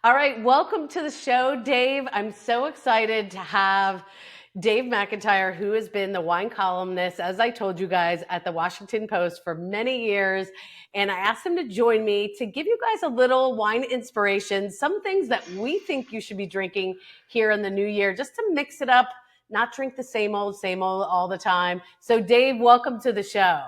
All right, welcome to the show, Dave. I'm so excited to have Dave McIntyre, who has been the wine columnist, as I told you guys, at the Washington Post for many years. And I asked him to join me to give you guys a little wine inspiration, some things that we think you should be drinking here in the new year, just to mix it up, not drink the same old all the time. So, Dave, welcome to the show.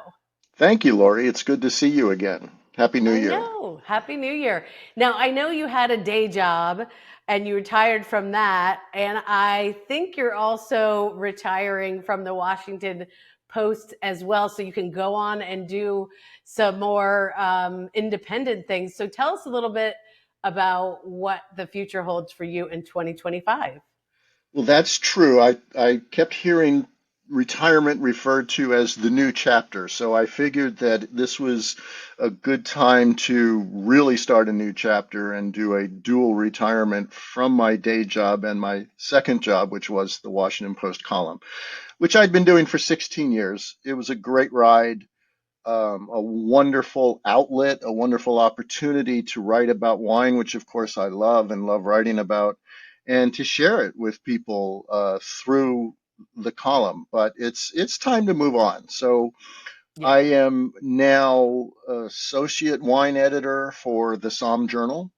Thank you, Laurie. It's good to see you again. Happy New I Year. know. Happy New Year. Now, I know you had a day job and you retired from that. And I think you're also retiring from the Washington Post as well. So you can go on and do some more independent things. So tell us a little bit about what the future holds for you in 2025. Well, that's true. I kept hearing retirement referred to as the new chapter. So I figured that this was a good time to really start a new chapter and do a dual retirement from my day job and my second job, which was the Washington Post column, which I'd been doing for 16 years. It was a great ride. A wonderful outlet, a wonderful opportunity to write about wine, which of course I love and love writing about, and to share it with people through the column. But it's time to move on. So I Yeah. am now associate wine editor for the Somme Journal,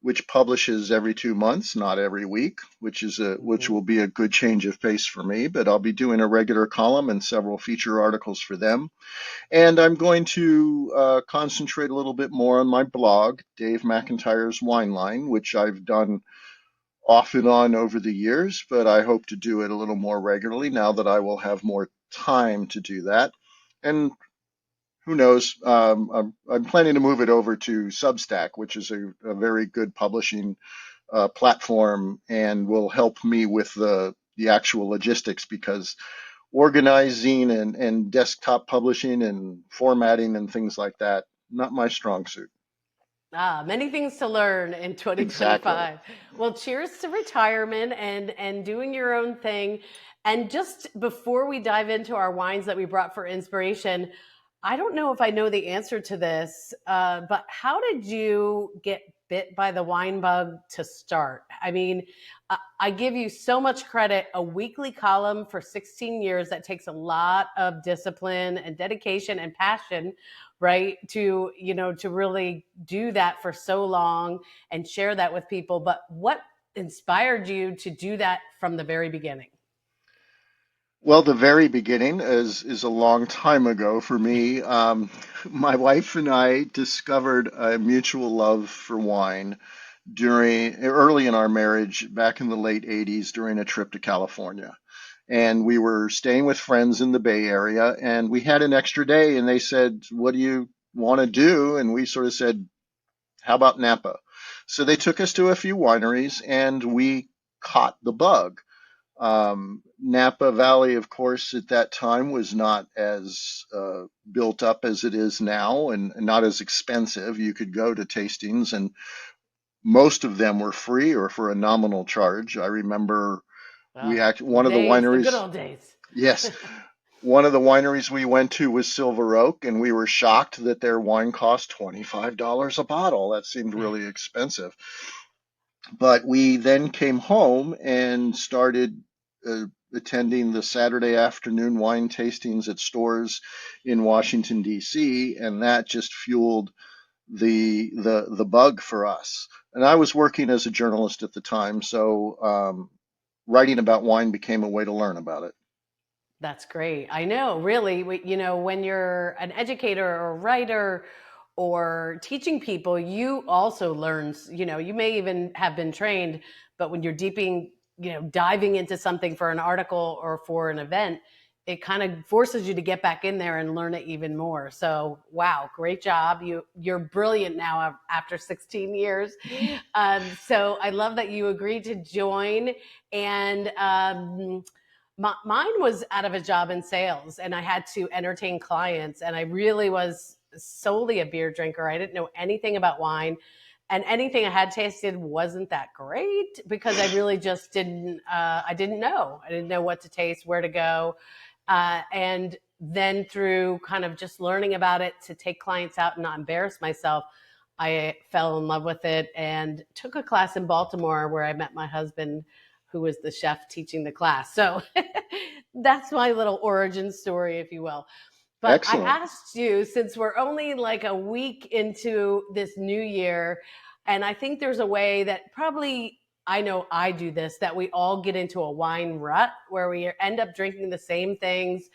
which publishes every 2 months, not every week, which Mhm. will be a good change of pace for me. But I'll be doing a regular column and several feature articles for them. And I'm going to concentrate a little bit more on my blog, Dave McIntyre's Wine Line, which I've done off and on over the years, but I hope to do it a little more regularly now that I will have more time to do that. And who knows, I'm planning to move it over to Substack, which is a very good publishing platform and will help me with the actual logistics because organizing and desktop publishing and formatting and things like that, not my strong suit. Many things to learn in Exactly. 2025. Well, cheers to retirement and doing your own thing. And just before we dive into our wines that we brought for inspiration, I don't know if I know the answer to this, but how did you get bit by the wine bug to start? I mean, I give you so much credit. A weekly column for 16 years, that takes a lot of discipline and dedication and passion, right? To really do that for so long and share that with people. But what inspired you to do that from the very beginning? Well, the very beginning is a long time ago for me. My wife and I discovered a mutual love for wine during early in our marriage back in the late 80s during a trip to California. And we were staying with friends in the Bay Area, and we had an extra day, and they said, "What do you want to do?" And we sort of said, "How about Napa?" So they took us to a few wineries, and we caught the bug. Napa Valley, of course, at that time was not as built up as it is now and not as expensive. You could go to tastings, and most of them were free or for a nominal charge. I remember Oh, the one of the days, the good wineries, old days. yes, one of the wineries we went to was Silver Oak, and we were shocked that their wine cost $25 a bottle. That seemed really expensive. But we then came home and started attending the Saturday afternoon wine tastings at stores in Washington, D.C., and that just fueled the bug for us. And I was working as a journalist at the time, so writing about wine became a way to learn about it. That's great. I know, really, when you're an educator or a writer or teaching people, you also learn, you may even have been trained, but when you're diving into something for an article or for an event, it kind of forces you to get back in there and learn it even more. So, wow, great job. You're brilliant now after 16 years. So I love that you agreed to join. And mine was out of a job in sales, and I had to entertain clients, and I really was solely a beer drinker. I didn't know anything about wine, and anything I had tasted wasn't that great because I really just didn't. I didn't know. I didn't know what to taste, where to go, and then through kind of just learning about it to take clients out and not embarrass myself, I fell in love with it and took a class in Baltimore where I met my husband, who was the chef teaching the class. So that's my little origin story, if you will. But I Excellent. asked you, since we're only like a week into this new year, and I think there's a way that probably, I know I do this, that we all get into a wine rut where we end up drinking the same things,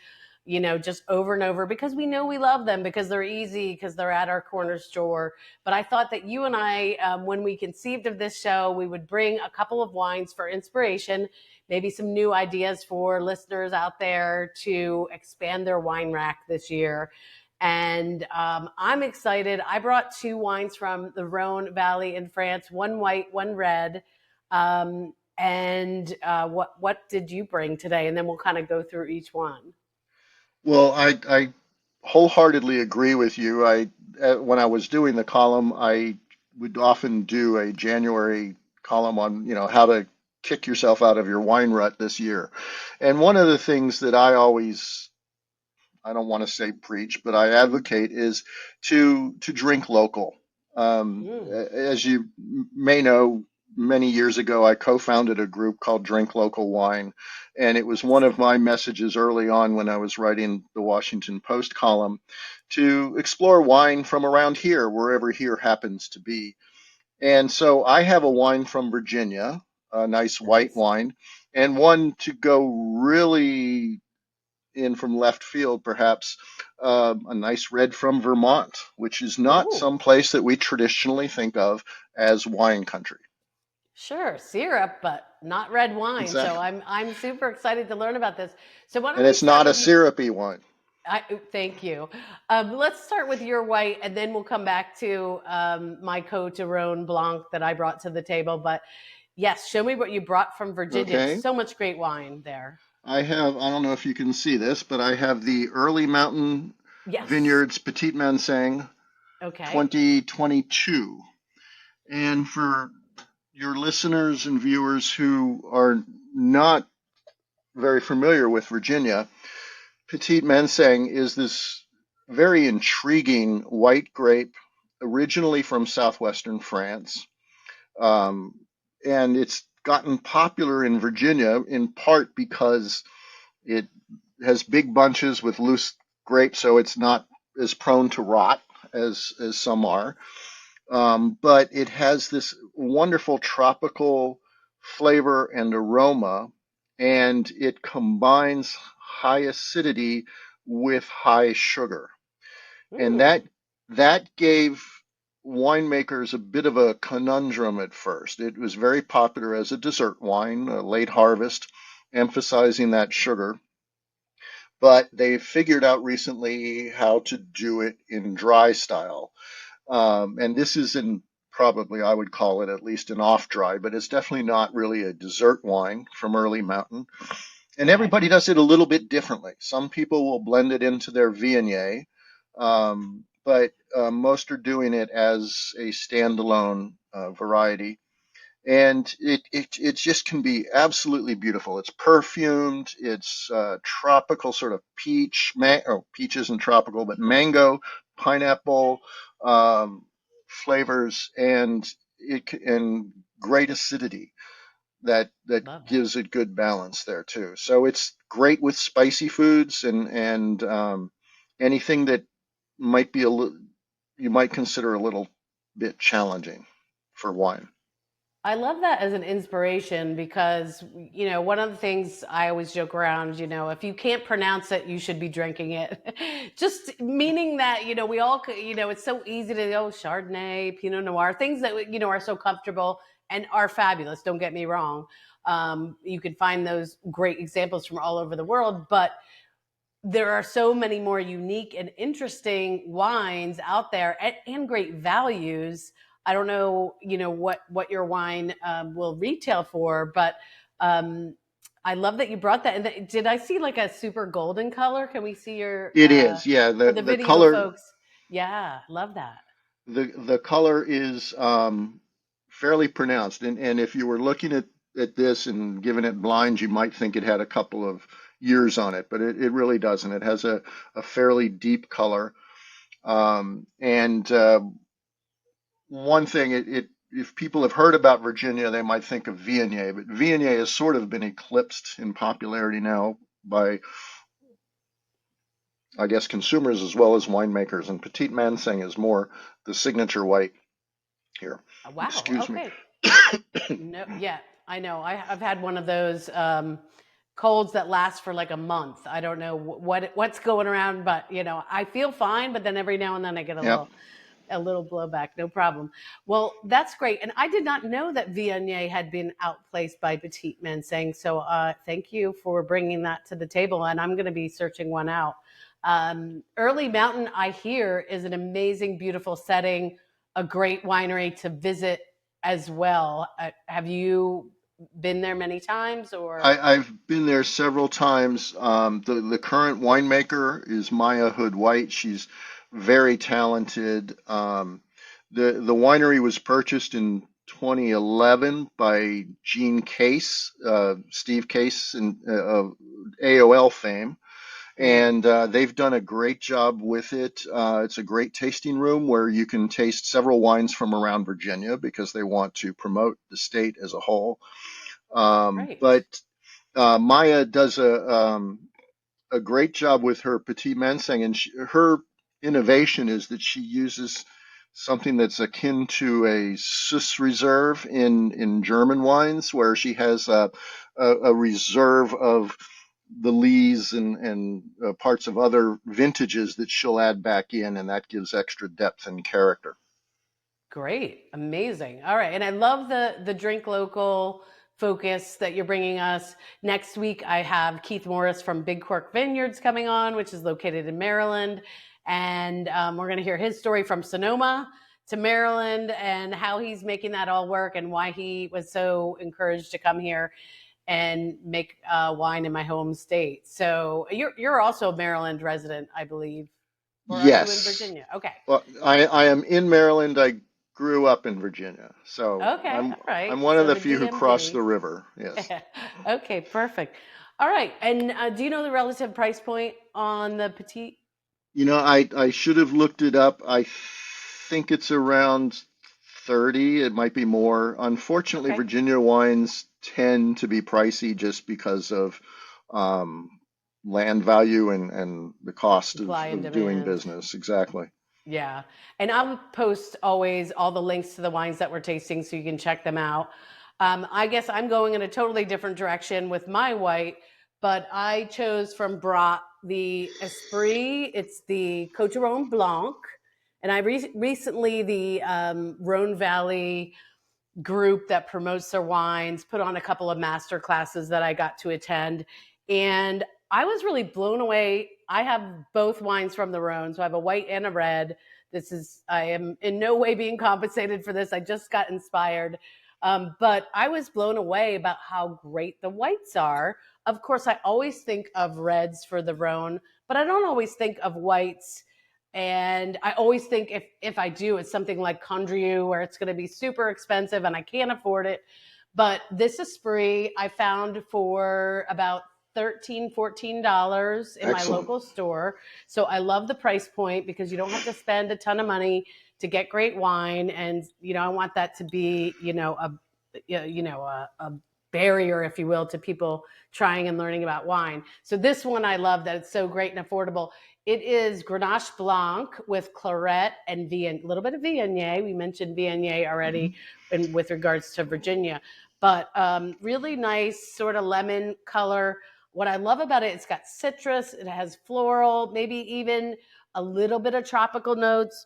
just over and over because we know we love them, because they're easy, because they're at our corner store. But I thought that you and I, when we conceived of this show, we would bring a couple of wines for inspiration, maybe some new ideas for listeners out there to expand their wine rack this year. And I'm excited. I brought two wines from the Rhone Valley in France, one white, one red. And what did you bring today? And then we'll kind of go through each one. Well, I wholeheartedly agree with you. When I was doing the column, I would often do a January column on, how to kick yourself out of your wine rut this year. And one of the things that I don't want to say preach, but I advocate is to drink local. Mm, As you may know, many years ago, I co-founded a group called Drink Local Wine, and it was one of my messages early on when I was writing the Washington Post column to explore wine from around here, wherever here happens to be. And so I have a wine from Virginia, a nice white nice. wine, and one to go really in from left field, perhaps a nice red from Vermont, which is not Ooh. some place that we traditionally think of as wine country. Sure, syrup, but not red wine. So Exactly. I'm super excited to learn about this. So why don't And we it's start not a with you? syrupy wine. Thank you. Let's start with your white, and then we'll come back to my Cote Blanc that I brought to the table. But yes, show me what you brought from Virginia. Okay. So much great wine there. I don't know if you can see this, but I have the Early Mountain Yes. Vineyards Petit Manseng Okay. 2022. And for your listeners and viewers who are not very familiar with Virginia, Petit Manseng is this very intriguing white grape, originally from southwestern France. Um, and it's gotten popular in Virginia in part because it has big bunches with loose grapes, so it's not as prone to rot as some are. But it has this wonderful tropical flavor and aroma, and it combines high acidity with high sugar. And Hmm. that gave winemakers a bit of a conundrum at first. It was very popular as a dessert wine, a late harvest, emphasizing that sugar. But they figured out recently how to do it in dry style. And this is in probably, I would call it at least an off dry, but it's definitely not really a dessert wine from Early Mountain. And Okay. everybody does it a little bit differently. Some people will blend it into their Viognier, but most are doing it as a standalone variety. And it just can be absolutely beautiful. It's perfumed. It's tropical, sort of peach isn't tropical, but mango, pineapple flavors, and and great acidity that Love that. gives it good balance there too. So it's great with spicy foods and anything that might be you might consider a little bit challenging for wine. I love that as an inspiration because, one of the things I always joke around, if you can't pronounce it, you should be drinking it. Just meaning that, we all, it's so easy to go Chardonnay, Pinot Noir, things that, are so comfortable and are fabulous. Don't get me wrong. You can find those great examples from all over the world, but there are so many more unique and interesting wines out there and great values. I don't know, what your wine will retail for, but um, I love that you brought that. And did I see like a super golden color? Can we see your It is, yeah. for The the the video color folks? Yeah, love that. the color is fairly pronounced, and if you were looking at this and giving it blinds, you might think it had a couple of years on it, but it really doesn't. It has a fairly deep color, and one thing, if people have heard about Virginia, they might think of Viognier, but Viognier has sort of been eclipsed in popularity now by, I guess, consumers as well as winemakers. And Petit Manseng is more the signature white here. Wow. Excuse me. Okay. No, yeah, I know. I've had one of those colds that last for like a month. I don't know what's going around, but I feel fine. But then every now and then I get Yep. a little blowback. No problem. Well, that's great. And I did not know that Viognier had been outplaced by Petit Manseng. So thank you for bringing that to the table. And I'm going to be searching one out. Early Mountain, I hear, is an amazing, beautiful setting, a great winery to visit as well. Have you been there many times or? I've been there several times. The current winemaker is Maya Hood White. She's very talented. The winery was purchased in 2011 by Gene Case, Steve Case, of AOL fame, Mm, and they've done a great job with it. It's a great tasting room where you can taste several wines from around Virginia because they want to promote the state as a whole. great. But Maya does a great job with her Petit Manseng, and her innovation is that she uses something that's akin to a Suss reserve in German wines, where she has a reserve of the lees and parts of other vintages that she'll add back in, and that gives extra depth and character. Great, amazing. All right, and I love the drink local focus that you're bringing us. Next week, I have Keith Morris from Big Cork Vineyards coming on, which is located in Maryland, and we're going to hear his story from Sonoma to Maryland and how he's making that all work and why he was so encouraged to come here and make wine in my home state. So you're also a Maryland resident, I believe, or are you in Yes. Virginia? Okay. Well, I am in Maryland. I grew up in Virginia, so Okay, all right. I'm one of So the the few who crossed the DMV. river. Yes. Okay, perfect. All right. And do you know the relative price point on the petite? I should have looked it up. I think it's around 30. It might be more. Unfortunately, Okay. Virginia wines tend to be pricey just because of um, land value and the cost Supply and of doing demand. business. Exactly. Yeah. And I'll post always all the links to the wines that we're tasting so you can check them out. I guess I'm going in a totally different direction with my white, but I chose from Brotte the Esprit. It's the Cotes Blanc. And I recently, the Rhone Valley group that promotes their wines put on a couple of master classes that I got to attend. And I was really blown away. I have both wines from the Rhone, so I have a white and a red. I am in no way being compensated for this. I just got inspired. But I was blown away about how great the whites are. Of course, I always think of reds for the Rhone, but I don't always think of whites. And I always think if I do, it's something like Condrieu where it's going to be super expensive and I can't afford it. But this Esprit I found for about $13, $14 in my Excellent. local store. So I love the price point because you don't have to spend a ton of money to get great wine. And, I want that to be, a barrier, if you will, to people trying and learning about wine. So this one I love that it's so great and affordable. It is Grenache Blanc with Claret and a little bit of Viognier. We mentioned Viognier Mhm. already with regards to Virginia, but really nice sort of lemon color. What I love about it, it's got citrus, it has floral, maybe even a little bit of tropical notes,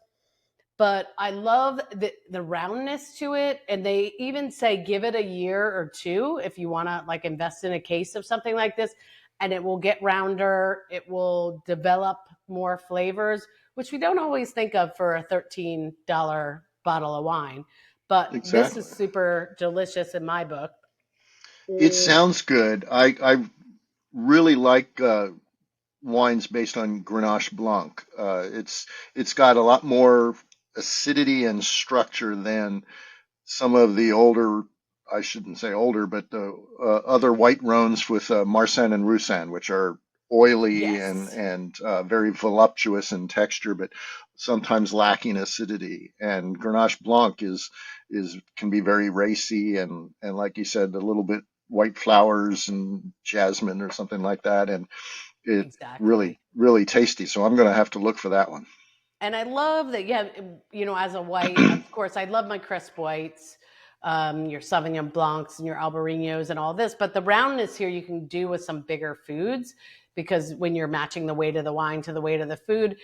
but I love the roundness to it. And they even say give it a year or two if you want to like invest in a case of something like this, and it will get rounder. It will develop more flavors, which we don't always think of for a $13 bottle of wine. But this is Exactly. super delicious in my book. It Mm, sounds good. I really like wines based on Grenache Blanc. It's got a lot more acidity and structure than some of the older, I shouldn't say older, but the other white Rhones with Marsanne and Roussanne, which are oily Yes, and very voluptuous in texture, but sometimes lacking acidity. And Grenache Blanc is can be very racy and like you said, a little bit white flowers and jasmine or something like that, and it exactly. really tasty. So I'm going to have to look for that one. And I love that, yeah, as a white, of course, I love my crisp whites, your Sauvignon Blancs and your Albarenos and all this. But the roundness here you can do with some bigger foods because when you're matching the weight of the wine to the weight of the food,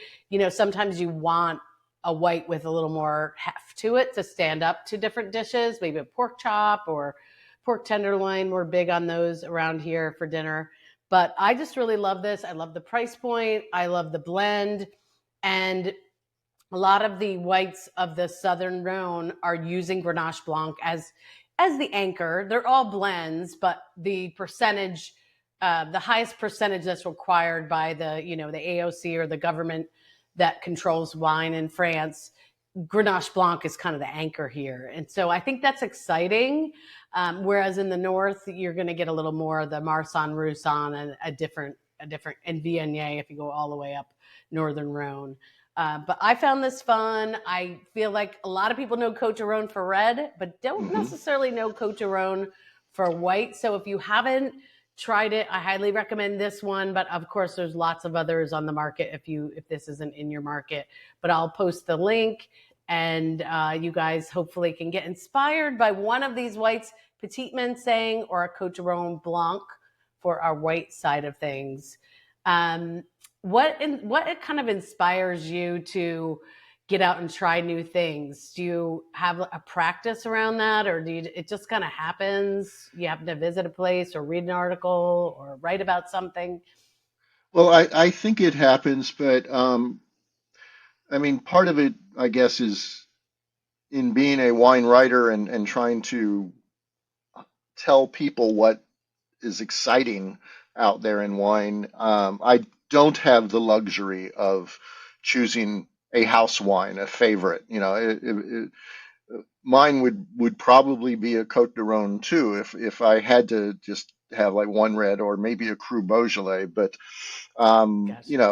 sometimes you want a white with a little more heft to it to stand up to different dishes, maybe a pork chop or pork tenderloin. We're big on those around here for dinner. But I just really love this. I love the price point. I love the blend. And a lot of the whites of the Southern Rhone are using Grenache Blanc as the anchor. They're all blends, but the percentage, the highest percentage that's required by the AOC or the government that controls wine in France, Grenache Blanc is kind of the anchor here, and so I think that's exciting. Whereas in the north, you're going to get a little more of the Marsanne, Roussanne, and a different, and Viognier if you go all the way up northern Rhone. But I found this fun. I feel like a lot of people know Cote de Rhone for red, but don't Hmm. necessarily know Cote de Rhone for white. So if you haven't tried it, I highly recommend this one. But of course, there's lots of others on the market if this isn't in your market. But I'll post the link, and you guys hopefully can get inspired by one of these whites, Petit Manseng or a Cote de Rhone Blanc for our white side of things. Um, what kind of inspires you to get out and try new things? Do you have a practice around that, or it just kind of happens? You happen to visit a place, or read an article, or write about something? Well, I think it happens, but I mean, part of it, I guess, is in being a wine writer and trying to tell people what is exciting out there in wine. I don't have the luxury of choosing a house wine, a favorite. Mine would probably be a Cote de Rhone too, if I had to just have like one red or maybe a Cru Beaujolais. But Gotcha.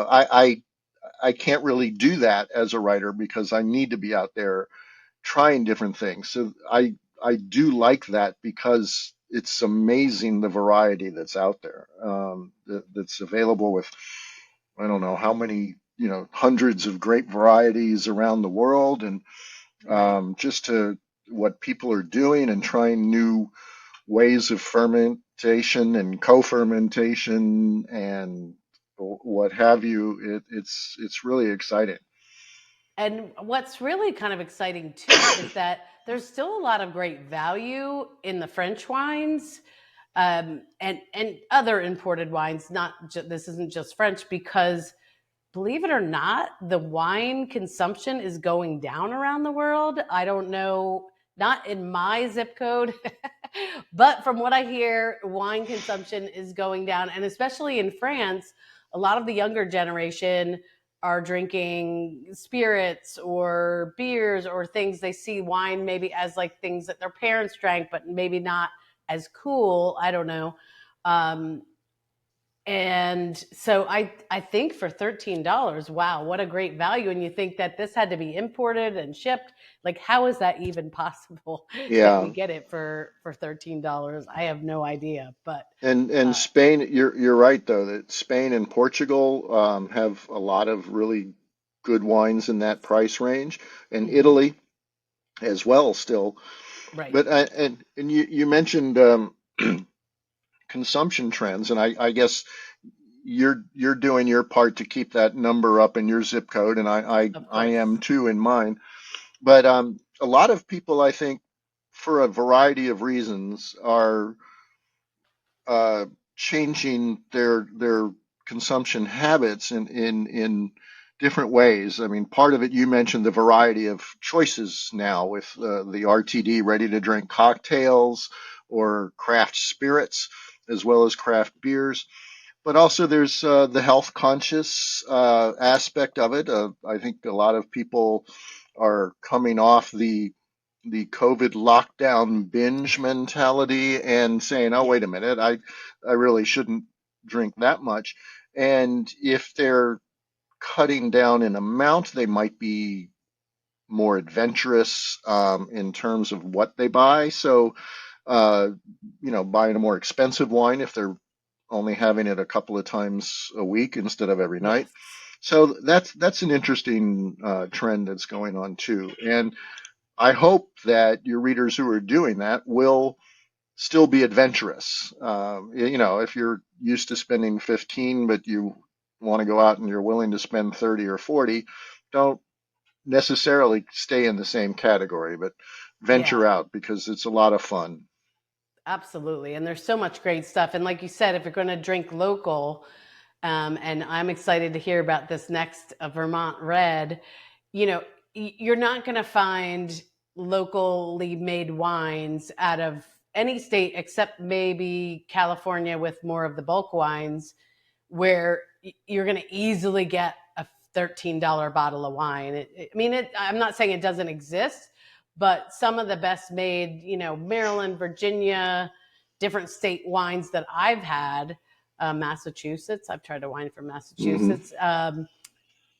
I can't really do that as a writer because I need to be out there trying different things. So I do like that because it's amazing the variety that's out there, that's available with I don't know how many hundreds of grape varieties around the world, and Right. just to what people are doing and trying new ways of fermentation and co-fermentation and what have you. It's really exciting. And what's really kind of exciting too is that there's still a lot of great value in the French wines, and other imported wines. This isn't just French, because believe it or not, the wine consumption is going down around the world. I don't know, not in my zip code, but from what I hear, wine consumption is going down. And especially in France, a lot of the younger generation are drinking spirits or beers or things. They see wine maybe as like things that their parents drank, but maybe not as cool. I don't know. Um, and so I think for $13, wow, what a great value. And you think that this had to be imported and shipped. Like, how is that even possible that we Yeah. get it for $13? I have no idea. But And uh, Spain, you're right though that Spain and Portugal have a lot of really good wines in that price range, and mhm, Italy as well still. right, But and you mentioned consumption trends, and I guess you're doing your part to keep that number up in your zip code, and of I course. am too in mine. But a lot of people, I think, for a variety of reasons, are uh, changing their consumption habits in different ways. I mean, part of it you mentioned the variety of choices now with the RTD ready to drink cocktails or craft spirits as well as craft beers. But also there's the health conscious aspect of it. I think a lot of people are coming off the COVID lockdown binge mentality and saying, "Oh, Yeah. wait a minute, I really shouldn't drink that much." And if they're cutting down in amount, they might be more adventurous in terms of what they buy. So, uh, buying a more expensive wine if they're only having it a couple of times a week instead of every night. Yes. So that's an interesting trend that's going on too. And I hope that your readers who are doing that will still be adventurous. If you're used to spending 15, but you want to go out and you're willing to spend 30 or 40, don't necessarily stay in the same category, but Yeah. venture out because it's a lot of fun. Absolutely. And there's so much great stuff. And like you said, if you're going to drink local, and I'm excited to hear about this next Vermont Red, you know, you're not going to find locally made wines out of any state except maybe California with more of the bulk wines, where you're going to easily get a $13 bottle of wine. I'm not saying it doesn't exist, but some of the best made, Maryland, Virginia, different state wines that I've had, Massachusetts, I've tried a wine from Hmm. Massachusetts,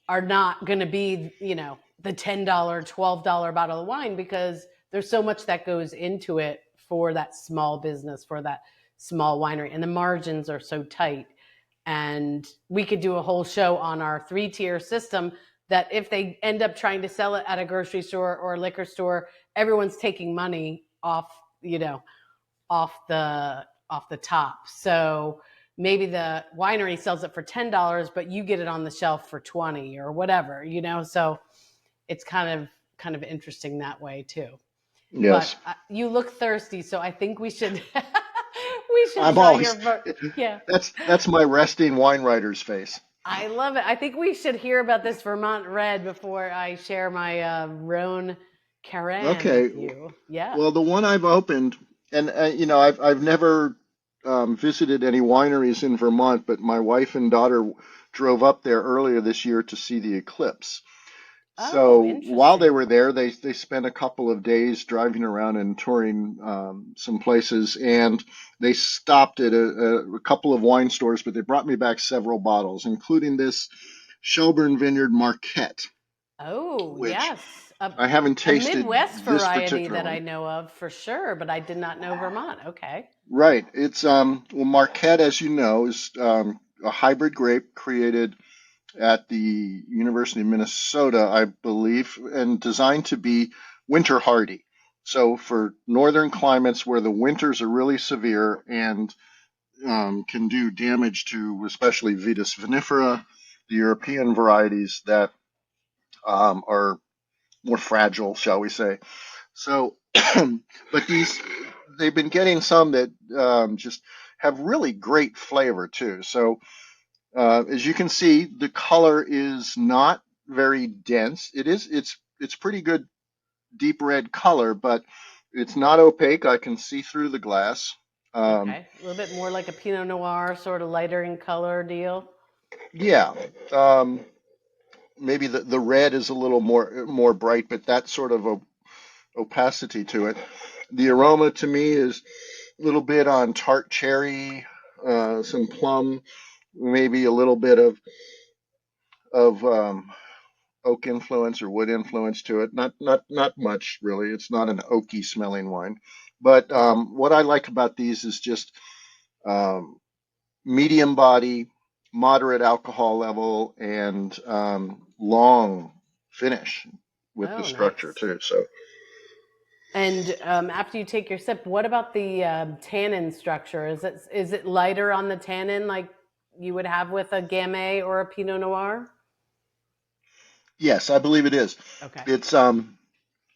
are not going to be, the $10, $12 bottle of wine, because there's so much that goes into it for that small business, for that small winery. And the margins are so tight. And we could do a whole show on our 3-tier system, that if they end up trying to sell it at a grocery store or a liquor store, everyone's taking money off, off the top. So maybe the winery sells it for $10, but you get it on the shelf for 20 or whatever, So it's kind of interesting that way too. But Yes, you look thirsty, so I think we should we should I'm try always. your. Yeah. That's my resting wine writer's face. I love it. I think we should hear about this Vermont Red before I share my Rhone Cairanne Okay, with you. Yeah. well, the one I've opened, and I've never visited any wineries in Vermont, but my wife and daughter drove up there earlier this year to see the eclipse. Oh, So while they interesting. were there, they spent a couple of days driving around and touring some places, and they stopped at a couple of wine stores, but they brought me back several bottles, including this Shelburne Vineyard Marquette, Oh, which yes. I haven't A tasted Midwest this variety particular that I one. know of for sure, but I did not know Vermont. Okay. Right. It's well, Marquette, as you know, is a hybrid grape created at the University of Minnesota, I believe, and designed to be winter hardy. So for northern climates where the winters are really severe and can do damage to especially Vitis vinifera, the European varieties that are more fragile, shall we say. So, but they've been getting some that just have really great flavor too. So, as you can see, the color is not very dense. It's pretty good deep red color, but it's not opaque. I can see through the glass. Um, Okay. A little bit more like a Pinot Noir, sort of lighter in color deal. yeah, um, maybe the red is a little more bright, but that sort of opacity to it. The Okay. aroma to me is a little bit on tart cherry, some plum, maybe a little bit of oak influence or wood influence to it. Not much really. It's not an oaky smelling wine. But what I like about these is just um, medium body, moderate alcohol level, and long finish with the Oh, structure nice. too. So And after you take your sip, what about the tannin structure? Is it lighter on the tannin, like you would have with a Gamay or a Pinot Noir? yes, I believe it is. Okay. It's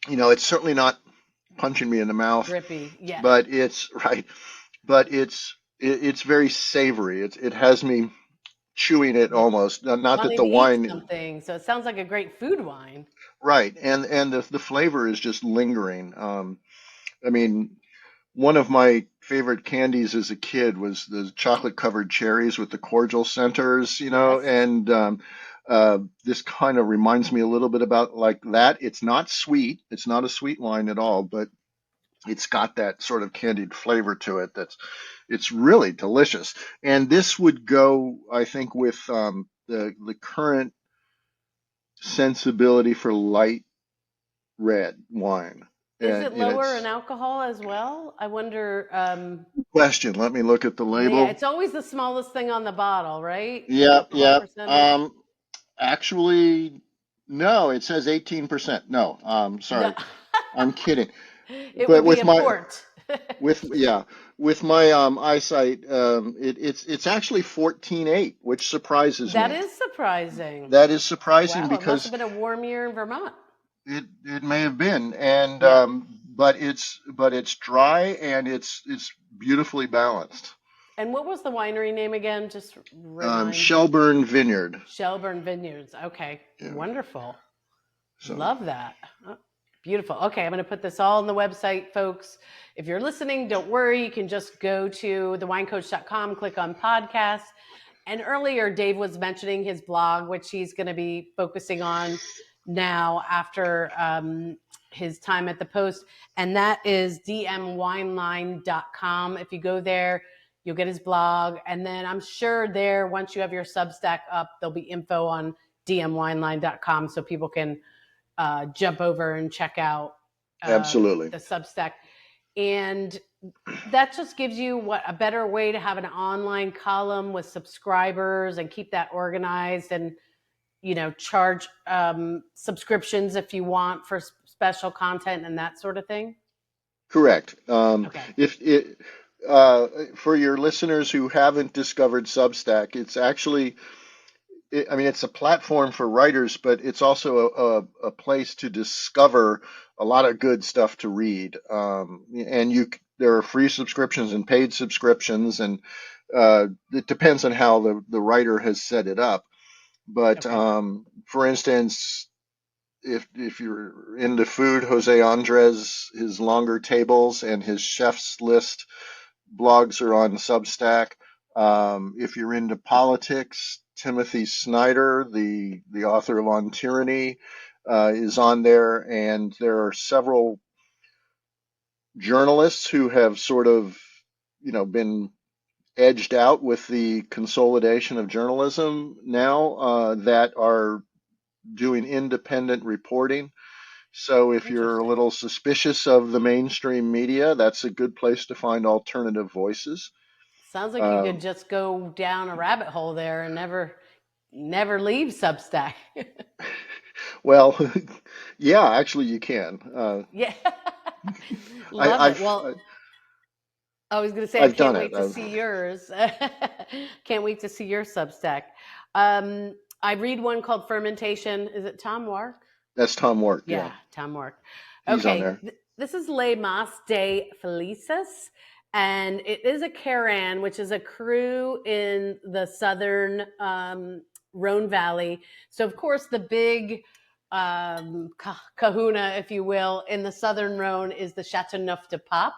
it's certainly not punching me in the mouth, Drippy. Yeah. but it's right. But it's very savory. It has me chewing it Yeah. almost. Not that Wanting the to eat wine, something. So it sounds like a great food wine. right, and the flavor is just lingering. I mean, one of my favorite candies as a kid was the chocolate covered cherries with the cordial centers, Yes. and this kind of reminds me a little bit about like that. It's not sweet. It's not a sweet wine at all, but It's got that sort of candied flavor to it. It's really delicious. And this would go, I think, with the current sensibility for light red wine. Is it And lower in it's alcohol as well? I wonder. question. Let me look at the Yeah, label. it's always the smallest thing on the bottle, right? Yep, Alcohol yep. percentage. Actually, no, it says 18%. No, No, sorry. I'm kidding. it But would be a port. yeah, with my eyesight, it's actually 14.8, which surprises That me. is surprising. That is surprising Wow, it must because have been a warm year in Vermont. it may have been, and Yeah. but it's dry and it's beautifully balanced. And what was the winery name again? Just remind. Shelburne Vineyard. Shelburne Vineyards. Okay, Yeah. wonderful. So Love that. Oh, beautiful. Okay, I'm going to put this all on the website, folks. If you're listening, don't worry. You can just go to thewinecoach.com, click on podcast. And earlier, Dave was mentioning his blog, which he's going to be focusing on now after his time at the Post. And that is dmwineline.com. If you go there, you'll get his blog. And then I'm sure there, once you have your Substack up, there'll be info on dmwineline.com so people can jump over and check out absolutely. the Substack. And that just gives you a better way to have an online column with subscribers and keep that organized, and charge subscriptions if you want for special content and that sort of thing. Correct. Okay. If it For your listeners who haven't discovered Substack, it's actually I mean, it's a platform for writers, but it's also a place to discover a lot of good stuff to read. And there are free subscriptions and paid subscriptions, and it depends on how the writer has set it up. But Okay. for instance, if you're into food, Jose Andres, his longer tables and his chef's list blogs are on Substack. If you're into politics, Timothy Snyder, the author of On Tyranny, is on there, and there are several journalists who have sort of, been edged out with the consolidation of journalism now, that are doing independent reporting. So if you're a Interesting. little suspicious of the mainstream media, that's a good place to find alternative voices. Sounds like you could Um, just go down a rabbit hole there and never leave Substack. well, yeah, actually, you can. Yeah. I, Love it. I've Well, I was going to say, I I've can't done it. wait to see yours. Can't wait to see your Substack. I read one called Fermentation. Is it Tom Wark? That's Tom Work. Yeah, Yeah, Tom Wark. he's on Okay, there. this is Le Mas de Falaises, and it is a Cairanne, which is a cru in the southern Rhone Valley. So, of course, the big kahuna, if you will, in the southern Rhone is the Chateauneuf de Pape,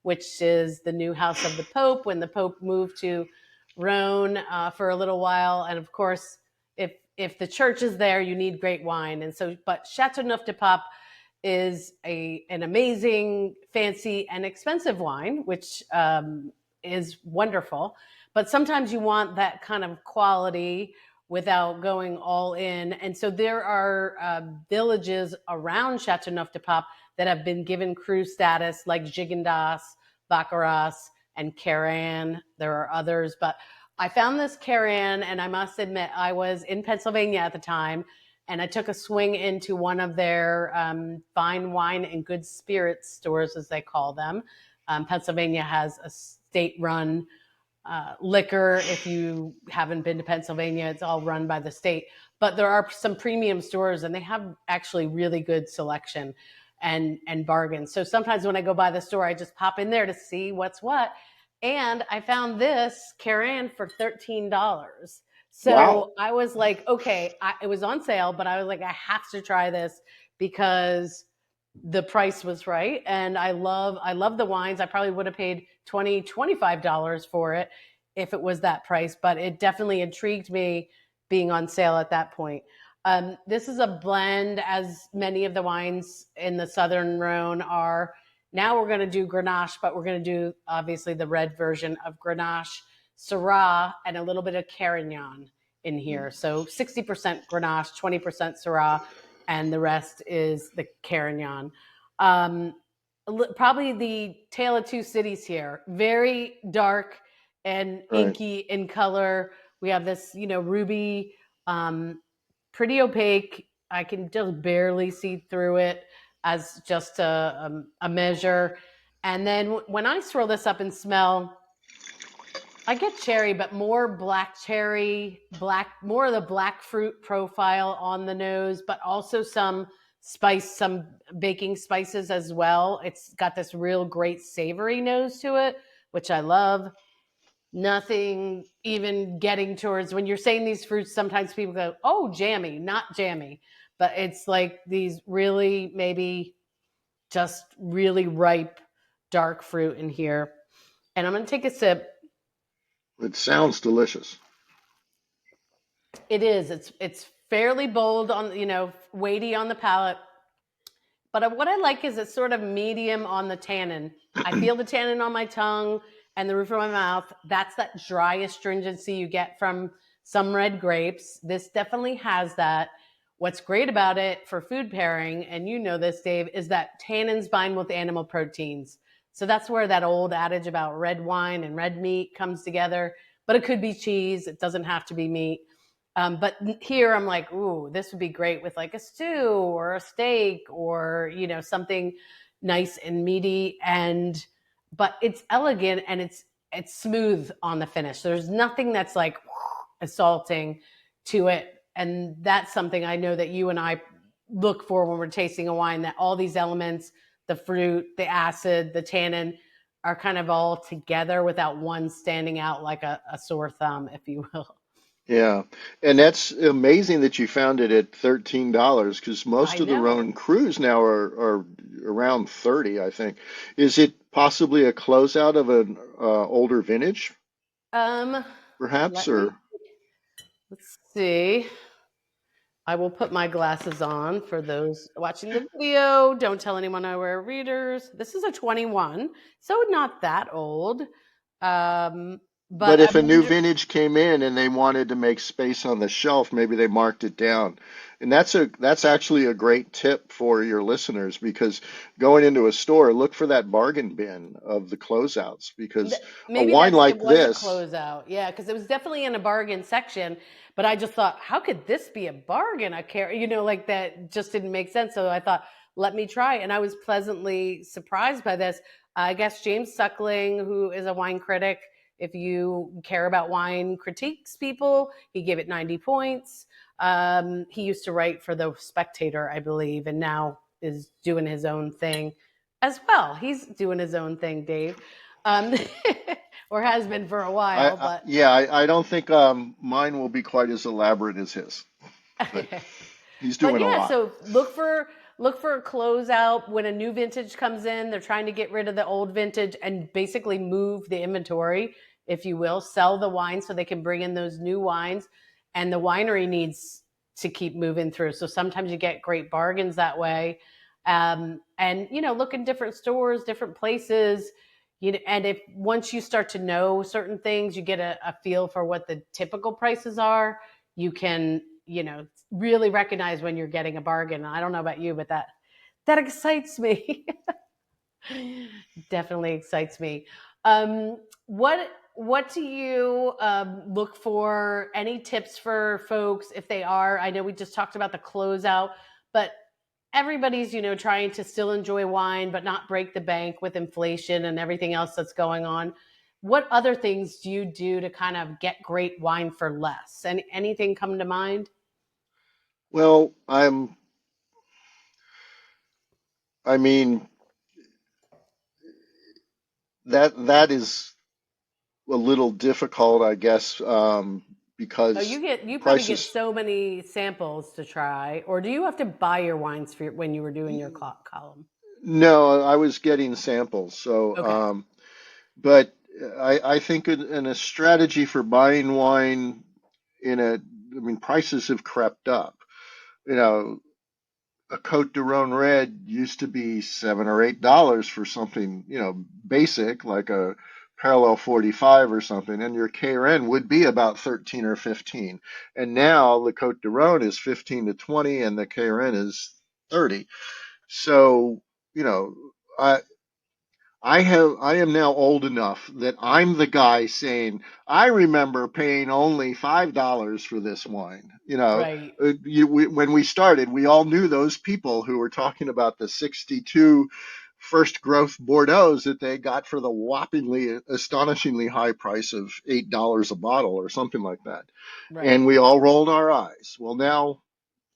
which is the new house of the Pope when the Pope moved to Rhone for a little while. And of course, if the church is there, you need great wine. And so, but Chateauneuf de Pape is an amazing, fancy, and expensive wine, which is wonderful. But sometimes you want that kind of quality without going all in. And so there are villages around Chateauneuf de Pape that have been given cru status, like Gigondas, Baccarat, and Cairanne. There are others, but I found this Cairanne, and I must admit, I was in Pennsylvania at the time, and I took a swing into one of their fine wine and good spirits stores, as they call them. Pennsylvania has a state-run liquor. If you haven't been to Pennsylvania, it's all run by the state. But there are some premium stores, and they have actually really good selection and bargains. So sometimes when I go by the store, I just pop in there to see what's what. And I found this Cairanne for $13. Wow. So I was like, okay, it was on sale, but I was like, I have to try this because the price was right. And I love the wines. I probably would have paid $25 for it if it was that price, but it definitely intrigued me being on sale at that point. This is a blend, as many of the wines in the Southern Rhone are. Now we're going to do Grenache, but we're going to do obviously the red version of Grenache, Syrah, and a little bit of Carignan in here. So 60% Grenache, 20% Syrah, and the rest is the Carignan. Um, Probably the Tale of Two Cities here. Very dark and Right. inky in color. We have this, ruby, um, pretty opaque. I can just barely see through it as just a measure. And then when I swirl this up and smell, I get cherry, but more black cherry, more of the black fruit profile on the nose, but also some spice, some baking spices as well. It's got this real great savory nose to it, which I love. Nothing even getting towards when you're saying these fruits, sometimes people go, oh, jammy, not jammy. But it's like these really, maybe just really ripe, dark fruit in here. And I'm going to take a sip. It sounds delicious. It is. It's fairly bold on, weighty on the palate. But what I like is it's sort of medium on the tannin. I feel the tannin on my tongue and the roof of my mouth. That's that dry astringency you get from some red grapes. This definitely has that. What's great about it for food pairing, and you know this, Dave, is that tannins bind with animal proteins. So that's where that old adage about red wine and red meat comes together. But it could be cheese. It doesn't have to be meat. But here I'm like, ooh, this would be great with like a stew or a steak or, something nice and meaty. But it's elegant and it's smooth on the finish. There's nothing that's like assaulting to it. And that's something I know that you and I look for when we're tasting a wine, that all these elements, the fruit, the acid, the tannin, are kind of all together without one standing out like a sore thumb, if you will. Yeah. And that's amazing that you found it at $13 because most I of the know. Rhone Crews now are around 30, I think. Is it possibly a closeout of an older vintage, Um, perhaps? let me Or let's see. I will put my glasses on for those watching the video. Don't tell anyone I wear readers. This is a 21, so not that old. Um, but but if I'm a new wondering. vintage came in and they wanted to make space on the shelf, maybe they marked it down. And that's actually a great tip for your listeners because going into a store, look for that bargain bin of the closeouts because a Maybe wine it like was a this, closeout. Yeah, because it was definitely in a bargain section. But I just thought, how could this be a bargain? I care, like that just didn't make sense. So I thought, let me try. And I was pleasantly surprised by this. I guess James Suckling, who is a wine critic, if you care about wine, critiques people, he gave it 90 points. He used to write for The Spectator, I believe, and now is doing his own thing as well. He's doing his own thing, Dave. Um, or has been for a while, but yeah, I don't think mine will be quite as elaborate as his, but he's but doing a yeah, lot. so look for a closeout when a new vintage comes in. They're trying to get rid of the old vintage and basically move the inventory, if you will, sell the wine so they can bring in those new wines. And the winery needs to keep moving through. So sometimes you get great bargains that way. And look in different stores, different places. And if once you start to know certain things, you get a feel for what the typical prices are. You can, really recognize when you're getting a bargain. I don't know about you, but that excites me. Definitely excites me. What do you look for? Any tips for folks if they are? I know we just talked about the closeout, but everybody's trying to still enjoy wine, but not break the bank with inflation and everything else that's going on. What other things do you do to kind of get great wine for less? Anything come to mind? Well, I mean, that is a little difficult, I guess, Oh, because you probably get prices. so many samples to try, or do you have to buy your wines for when you were doing your column? No, I was getting samples. So, Okay. but I think in a strategy for buying wine I mean, prices have crept up. You know, a Cote de Rhone red used to be $7 or $8 for something, basic like a parallel 45 or something, and your Cairanne would be about 13 or 15. And now the Cote de Rhone is 15 to 20, and the Cairanne is 30. So, you know, I I am now old enough that I'm the guy saying, I remember paying only $5 for this wine. Right. When we started, we all knew those people who were talking about the 62 first growth Bordeaux's that they got for the whoppingly, astonishingly high price of $8 a bottle or something like that. And Right. we all rolled our eyes. Well, now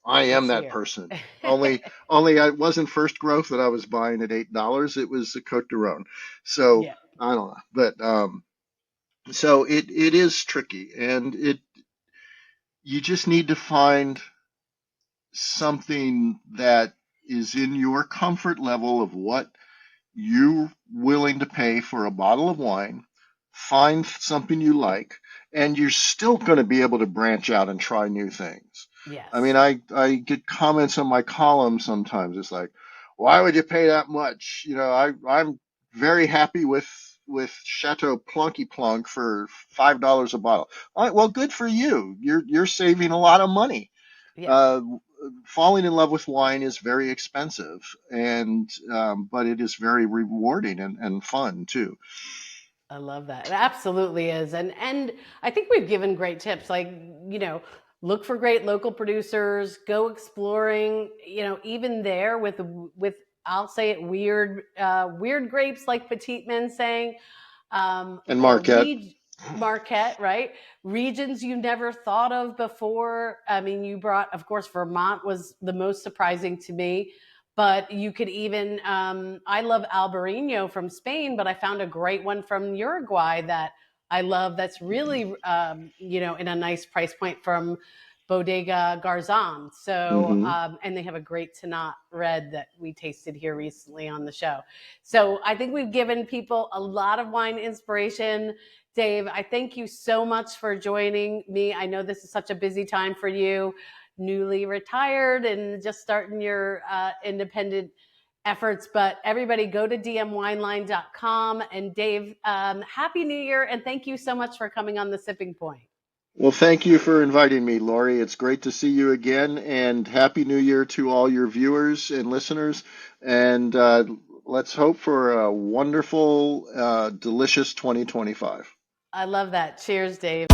I am It's that here. person. Only it wasn't first growth that I was buying at $8. It was the Cote de Rhone. So Yeah. I don't know, but so it is tricky, and it you just need to find something that is in your comfort level of what you're willing to pay for a bottle of wine, find something you like, and you're still going to be able to branch out and try new things. I mean, Yes. I get comments on my column sometimes. It's like, why would you pay that much? I'm very happy with Chateau Plunky Plunk for $5 a bottle. All right, well, good for you. You're saving a lot of money. Yeah. uh, Falling in love with wine is very expensive, and but it is very rewarding and fun too. I love that. It absolutely is. And I think we've given great tips like, you know, look for great local producers, go exploring, even there with I'll say it weird grapes like Petit Manseng, And or Marquette. Marquette, right? Regions you never thought of before. I mean, you brought, of course, Vermont was the most surprising to me, but you could even, I love Albarino from Spain, but I found a great one from Uruguay that I love that's really, in a nice price point from Bodega Garzon. So, Hmm. and they have a great Tanat red that we tasted here recently on the show. So I think we've given people a lot of wine inspiration. Dave, I thank you so much for joining me. I know this is such a busy time for you, newly retired and just starting your independent efforts. But everybody go to dmwineline.com. And Dave, Happy New Year. And thank you so much for coming on The Sipping Point. Well, thank you for inviting me, Laurie. It's great to see you again, and Happy New Year to all your viewers and listeners. And let's hope for a wonderful, delicious 2025. I love that. Cheers, Dave.